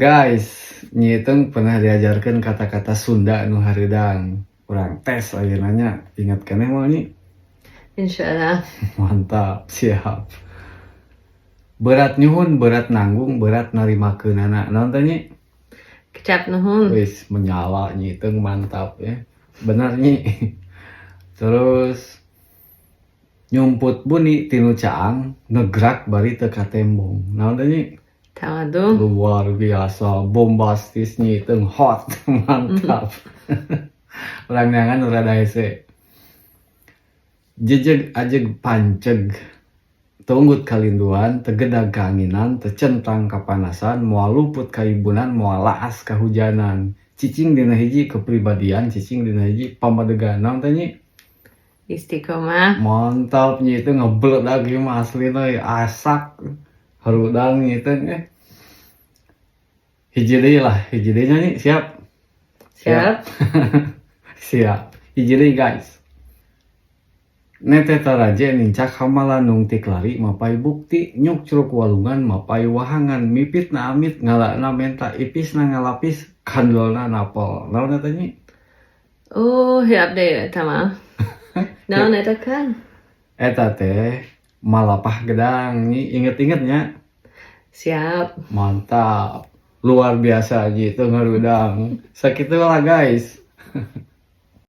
Guys, nyitung pernah diajarkan kata-kata Sunda nu hareudang. Urang tes ayeuna nya. Ingat keneh moal nyi? Insyaallah. Mantap, siap. Berat nyuhun, berat nanggung, berat narimakeunana. Naon teh nyi? Kecap nuhun. Wis menyala nyitung mantap ya. Benar nyi. Terus nyumput buni tinu caang ngegrak bari teu katembong. Naon teh nyi? Tawaduh. Luar biasa, bombastis nyitung hot, mantap. Urang neangan rada hese. Jejeg ajeg panceg, tunggut kalinduan, tegedag kaanginan, tecentang kapanasan, moal luput kaibunan, moal laas kahujanan. Cicing dina hiji kepribadian, cicing dina hiji pamadegan. Naon teh nyi? Istiqomah. Mantap nyi itu ngebledak ieu mah aslina asak harudang nyitung hiji deui lah, hiji deui nya nyi, siap? Siap. Siap. Hiji deui guys. Neteta raje nincak hamalan nung ti klari mapai bukti nyuk curug walungan mapai wahangan mipitna amit ngalana menta ipisna ngalapis kandolna napol. Naon eta nyi? Oh, hiap deui eta mah. Naon eta kan? Eta teh malapah gedang nyi, inget-inget nya. Siap. Mantap. Luar biasa gitu ngarudang. Sakitu lah guys.